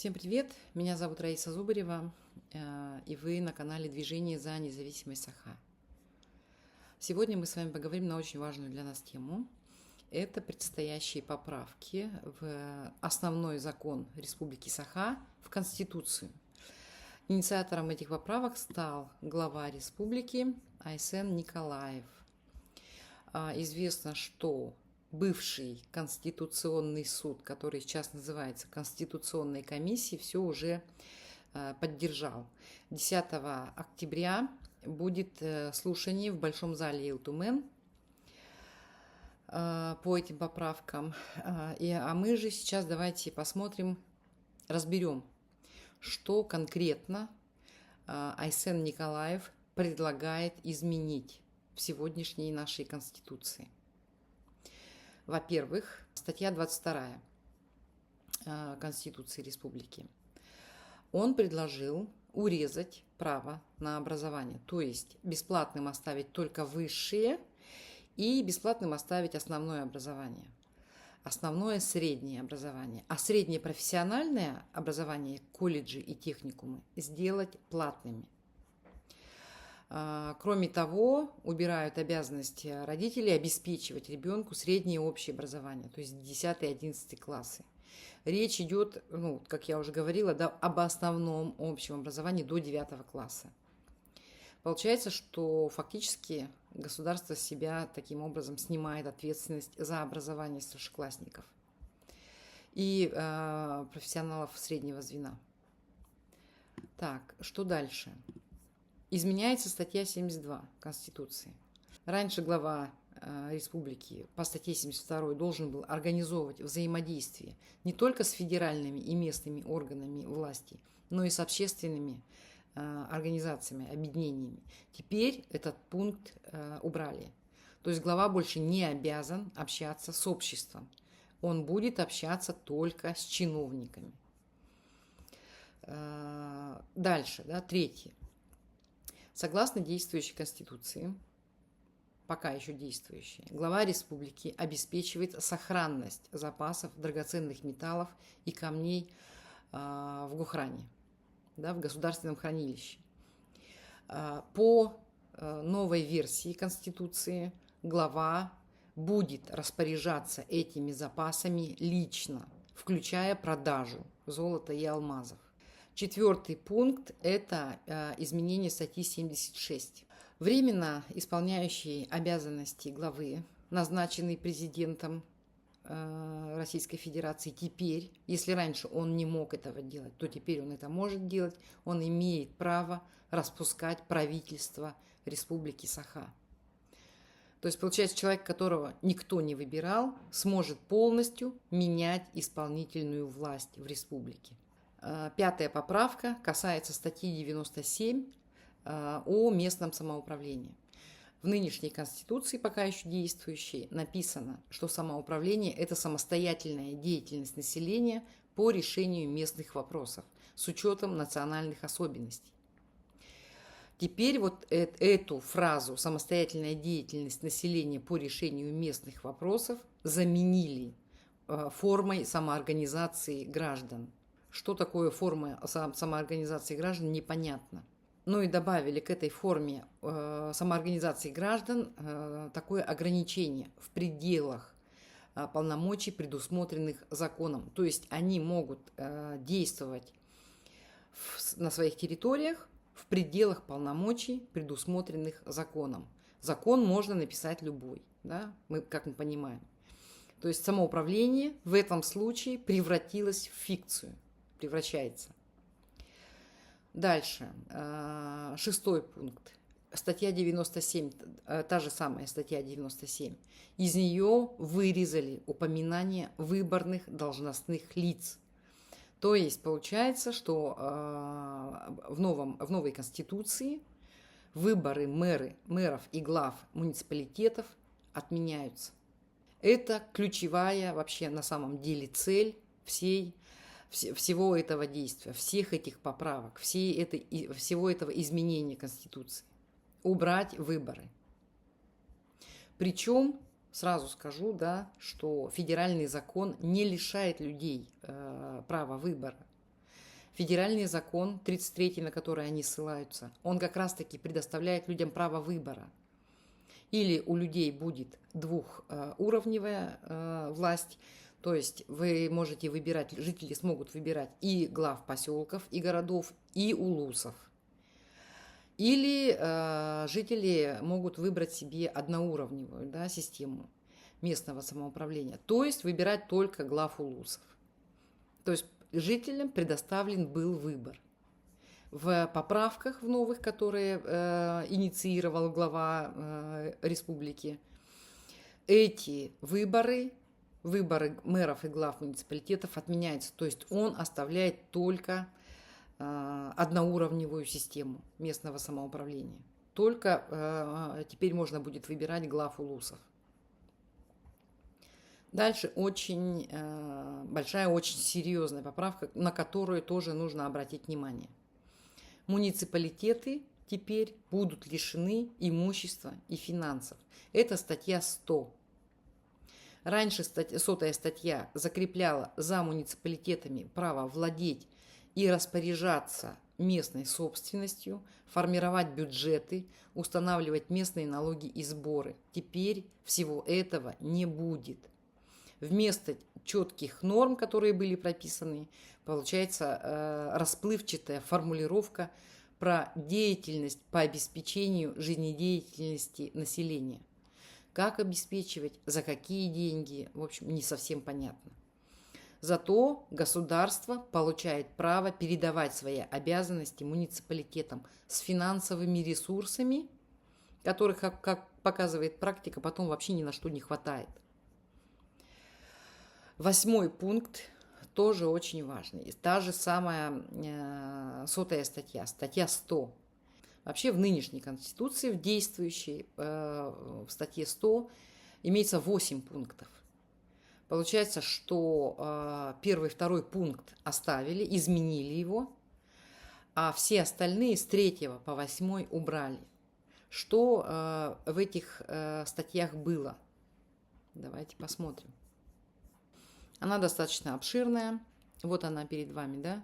Всем привет! Меня зовут Раиса Зубарева, и вы на канале «Движение за независимость Саха». Сегодня мы с вами поговорим на очень важную для нас тему. Это предстоящие поправки в основной закон Республики Саха, в Конституцию. Инициатором этих поправок стал глава республики Айсен Николаев. Известно, что бывший Конституционный суд, который сейчас называется Конституционной комиссией, все уже поддержал. 10 октября будет слушание в Большом зале Илтумен по этим поправкам. А мы же сейчас давайте посмотрим, разберем, что конкретно Айсен Николаев предлагает изменить в сегодняшней нашей Конституции. Во-первых, статья 22 Конституции Республики. Он предложил урезать право на образование, то есть бесплатным оставить только высшее и бесплатным оставить основное образование. Основное среднее образование. А среднее профессиональное образование, колледжи и техникумы, сделать платными. Кроме того, убирают обязанности родителей обеспечивать ребенку среднее общее образование, то есть 10-11 классы. Речь идет, как я уже говорила, об основном общем образовании до 9 класса. Получается, что фактически государство с себя таким образом снимает ответственность за образование старшеклассников и профессионалов среднего звена. Так, что дальше? Изменяется статья 72 Конституции. Раньше глава республики по статье 72 должен был организовывать взаимодействие не только с федеральными и местными органами власти, но и с общественными организациями, объединениями. Теперь этот пункт убрали. То есть глава больше не обязан общаться с обществом. Он будет общаться только с чиновниками. Дальше, третье. Согласно действующей Конституции, пока еще действующей, глава республики обеспечивает сохранность запасов драгоценных металлов и камней в Гохране, в государственном хранилище. По новой версии Конституции глава будет распоряжаться этими запасами лично, включая продажу золота и алмазов. Четвертый пункт – это изменение статьи 76. Временно исполняющий обязанности главы, назначенный президентом Российской Федерации, теперь, если раньше он не мог этого делать, то теперь он это может делать, он имеет право распускать правительство Республики Саха. То есть, получается, человек, которого никто не выбирал, сможет полностью менять исполнительную власть в республике. Пятая поправка касается статьи 97 о местном самоуправлении. В нынешней Конституции, пока еще действующей, написано, что самоуправление – это самостоятельная деятельность населения по решению местных вопросов с учетом национальных особенностей. Теперь вот эту фразу «самостоятельная деятельность населения по решению местных вопросов» заменили формой самоорганизации граждан. Что такое форма самоорганизации граждан, непонятно. Ну и добавили к этой форме самоорганизации граждан такое ограничение в пределах полномочий, предусмотренных законом. То есть они могут действовать на своих территориях в пределах полномочий, предусмотренных законом. Закон можно написать любой, как мы понимаем. То есть самоуправление в этом случае превратилось в фикцию. Превращается. Дальше. Шестой пункт. Статья 97, та же самая статья 97. Из нее вырезали упоминание выборных должностных лиц. То есть получается, что в новой Конституции выборы мэров и глав муниципалитетов отменяются. Это ключевая вообще на самом деле цель всего этого действия, всех этих поправок, всего этого изменения Конституции. Убрать выборы. Причем, сразу скажу, что федеральный закон не лишает людей права выбора. Федеральный закон 33, на который они ссылаются, он как раз-таки предоставляет людям право выбора. Или у людей будет двухуровневая власть, то есть вы можете выбирать, жители смогут выбирать и глав поселков, и городов, и улусов. Или жители могут выбрать себе одноуровневую, да, систему местного самоуправления, то есть выбирать только глав улусов. То есть жителям предоставлен был выбор. В поправках в новых, которые инициировал глава республики, эти выборы мэров и глав муниципалитетов отменяются. То есть он оставляет только одноуровневую систему местного самоуправления. Только теперь можно будет выбирать глав улусов. Дальше очень большая, очень серьезная поправка, на которую тоже нужно обратить внимание. Муниципалитеты теперь будут лишены имущества и финансов. Это статья 100. Раньше 100-я статья закрепляла за муниципалитетами право владеть и распоряжаться местной собственностью, формировать бюджеты, устанавливать местные налоги и сборы. Теперь всего этого не будет. Вместо четких норм, которые были прописаны, получается расплывчатая формулировка про деятельность по обеспечению жизнедеятельности населения. Как обеспечивать, за какие деньги, в общем, не совсем понятно. Зато государство получает право передавать свои обязанности муниципалитетам с финансовыми ресурсами, которых, как показывает практика, потом вообще ни на что не хватает. 8 пункт тоже очень важный. Та же самая 100-я статья, статья 100. Вообще в нынешней Конституции, в действующей, в статье 100 имеется 8 пунктов. Получается, что первый и второй пункт оставили, изменили его, а все остальные с 3 по 8 убрали. Что в этих статьях было? Давайте посмотрим. Она достаточно обширная. Вот она перед вами, да?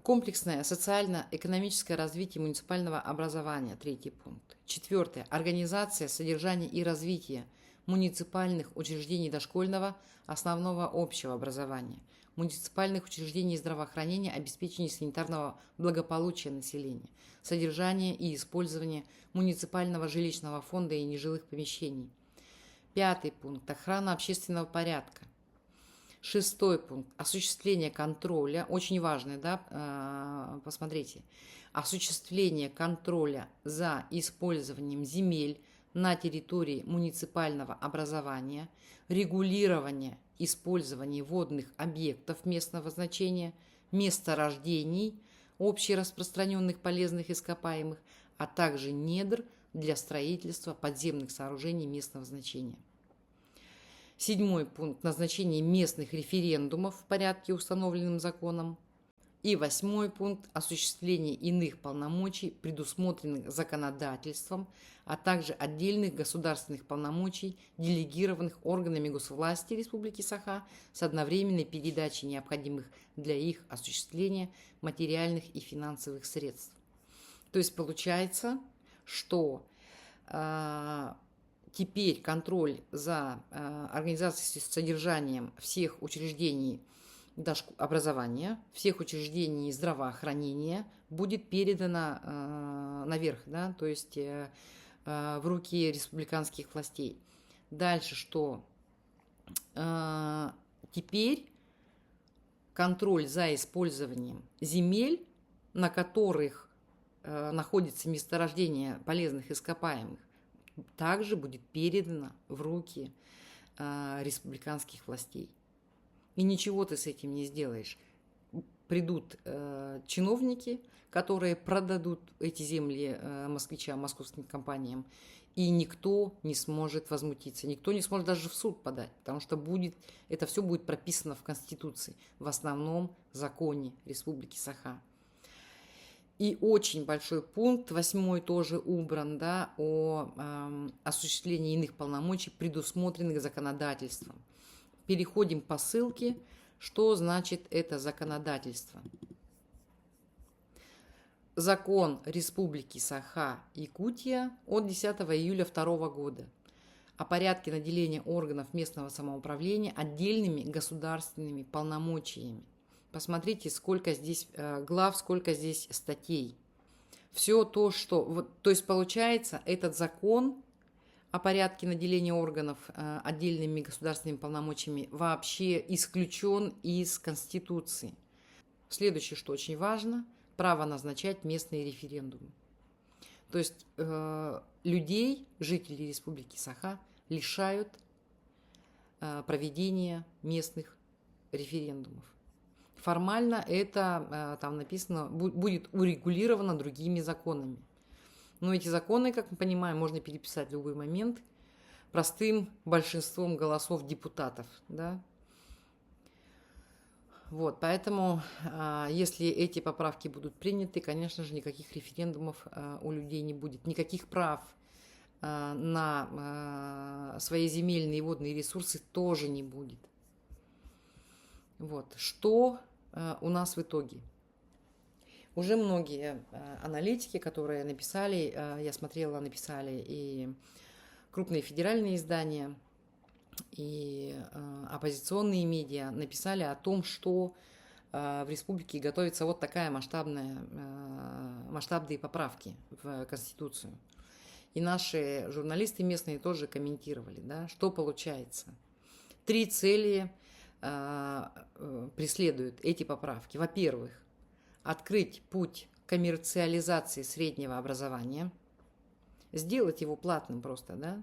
Комплексное социально-экономическое развитие муниципального образования, 3 пункт. 4. Организация, содержание и развитие муниципальных учреждений дошкольного, основного общего образования, муниципальных учреждений здравоохранения, обеспечение санитарного благополучия населения, содержание и использование муниципального жилищного фонда и нежилых помещений. 5 пункт. Охрана общественного порядка. 6 пункт. Осуществление контроля. Очень важный, да, посмотрите. Осуществление контроля за использованием земель на территории муниципального образования, регулирование использования водных объектов местного значения, месторождений, общераспространенных полезных ископаемых, а также недр для строительства подземных сооружений местного значения. 7 пункт. Назначение местных референдумов в порядке, установленным законом. И 8 пункт. Осуществление иных полномочий, предусмотренных законодательством, а также отдельных государственных полномочий, делегированных органами госвласти Республики Саха с одновременной передачей необходимых для их осуществления материальных и финансовых средств. То есть получается, что теперь контроль за организацией содержанием всех учреждений образования, всех учреждений здравоохранения будет передано наверх, да, то есть в руки республиканских властей. Дальше что? Теперь контроль за использованием земель, на которых находится месторождение полезных ископаемых, также будет передано в руки республиканских властей. И ничего ты с этим не сделаешь. Придут чиновники, которые продадут эти земли москвичам, московским компаниям, и никто не сможет возмутиться, никто не сможет даже в суд подать, потому что это все будет прописано в Конституции, в основном законе Республики Саха. И очень большой пункт, 8 тоже убран, да, о осуществлении иных полномочий, предусмотренных законодательством. Переходим по ссылке, Что значит это законодательство? Закон Республики Саха-Якутия от 10 июля 2002 года о порядке наделения органов местного самоуправления отдельными государственными полномочиями. Посмотрите, сколько здесь глав, сколько здесь статей. Все то, что... Вот, то есть, получается, этот закон о порядке наделения органов отдельными государственными полномочиями вообще исключен из Конституции. Следующее, что очень важно, право назначать местные референдумы. То есть людей, жителей Республики Саха, лишают проведения местных референдумов. Формально это, там написано, будет урегулировано другими законами. Но эти законы, как мы понимаем, можно переписать в любой момент простым большинством голосов депутатов. Да? Вот, поэтому, если эти поправки будут приняты, конечно же, никаких референдумов у людей не будет, никаких прав на свои земельные и водные ресурсы тоже не будет. Вот, что у нас в итоге? Уже многие аналитики, которые написали, я смотрела, написали и крупные федеральные издания, и оппозиционные медиа написали о том, что в республике готовится вот такая масштабные поправки в Конституцию. И наши журналисты местные тоже комментировали, да, что получается. 3 цели преследуют эти поправки. Во-первых, открыть путь коммерциализации среднего образования, сделать его платным просто, да.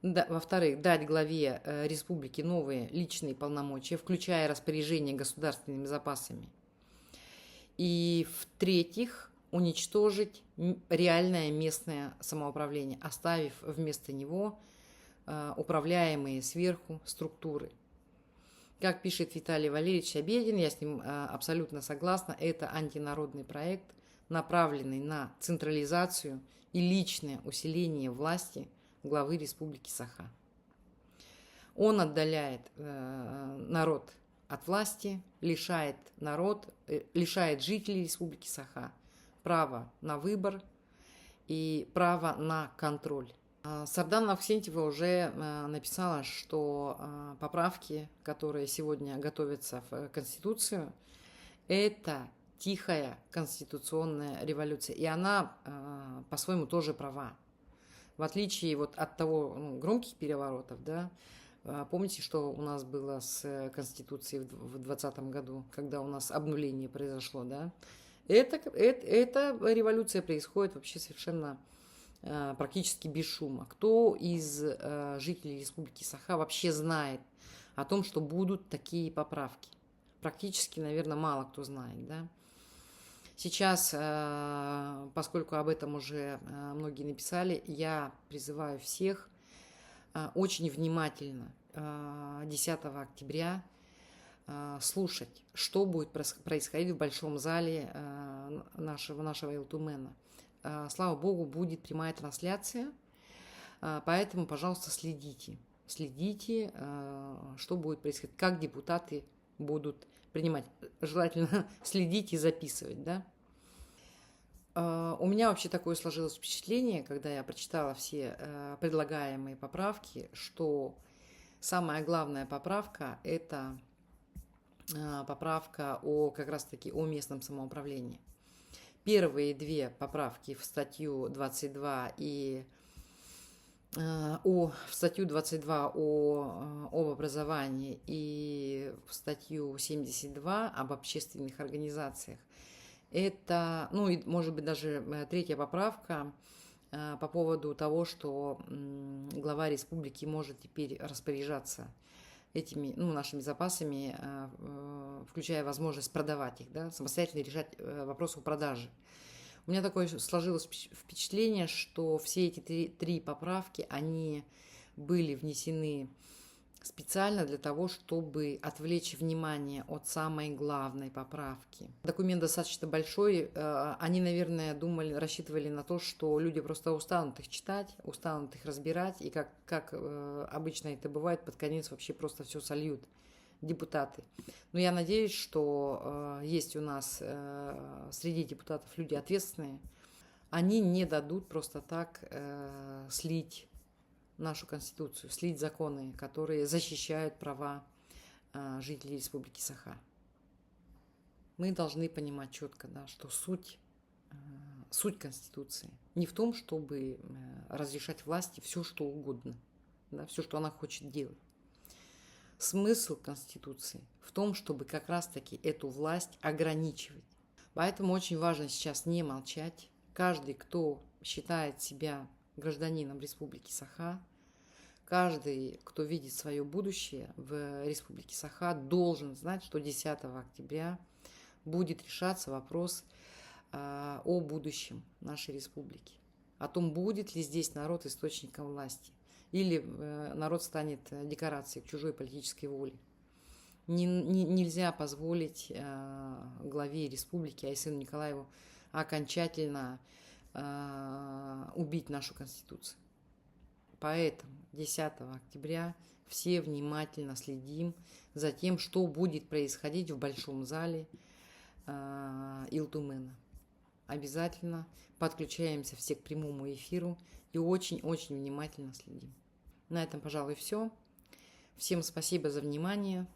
Во-вторых, дать главе республики новые личные полномочия, включая распоряжение государственными запасами. И в-третьих, уничтожить реальное местное самоуправление, оставив вместо него управляемые сверху структуры. Как пишет Виталий Валерьевич Обедин, я с ним абсолютно согласна, это антинародный проект, направленный на централизацию и личное усиление власти главы Республики Саха. Он отдаляет народ от власти, лишает жителей Республики Саха права на выбор и права на контроль. Сардан Авксентьева уже написала, что поправки, которые сегодня готовятся в Конституцию, это тихая конституционная революция. И она по-своему тоже права. В отличие вот от того громких переворотов, да, помните, что у нас было с Конституцией в 2020 году, когда у нас обнуление произошло, да? Эта революция происходит вообще совершенно практически без шума. Кто из жителей Республики Саха вообще знает о том, что будут такие поправки? Практически, наверное, мало кто знает, да? Сейчас, поскольку об этом уже многие написали, я призываю всех очень внимательно 10 октября слушать, что будет происходить в большом зале нашего Элтумена. Слава Богу, будет прямая трансляция, поэтому, пожалуйста, следите, что будет происходить, как депутаты будут принимать. Желательно следить и записывать, да. У меня вообще такое сложилось впечатление, когда я прочитала все предлагаемые поправки, что самая главная поправка – это поправка как раз-таки о местном самоуправлении. Первые 2 поправки в статью 22 об образовании и в статью 72 об общественных организациях. Это, ну и может быть даже 3-я поправка по поводу того, что глава республики может теперь распоряжаться этими нашими запасами, включая возможность продавать их, да, самостоятельно решать вопрос о продаже. У меня такое сложилось впечатление, что все эти 3 поправки, они были внесены специально для того, чтобы отвлечь внимание от самой главной поправки. Документ достаточно большой, они, наверное, рассчитывали на то, что люди просто устанут их читать, устанут их разбирать, и как обычно это бывает, под конец вообще просто все сольют депутаты. Но я надеюсь, что есть у нас среди депутатов люди ответственные. Они не дадут просто так слить нашу Конституцию, слить законы, которые защищают права жителей Республики Саха. Мы должны понимать четко, да, что суть Конституции не в том, чтобы разрешать власти все, что угодно, да, все, что она хочет делать. Смысл Конституции в том, чтобы как раз-таки эту власть ограничивать. Поэтому очень важно сейчас не молчать. Каждый, кто считает себя гражданином Республики Саха, каждый, кто видит свое будущее в Республике Саха, должен знать, что 10 октября будет решаться вопрос о будущем нашей республики. О том, будет ли здесь народ источником власти, или народ станет декорацией к чужой политической воле. Нельзя позволить главе республики Айсену Николаеву окончательно убить нашу Конституцию. Поэтому 10 октября все внимательно следим за тем, что будет происходить в Большом зале Илтумена. Обязательно подключаемся все к прямому эфиру и очень-очень внимательно следим. На этом, пожалуй, все. Всем спасибо за внимание.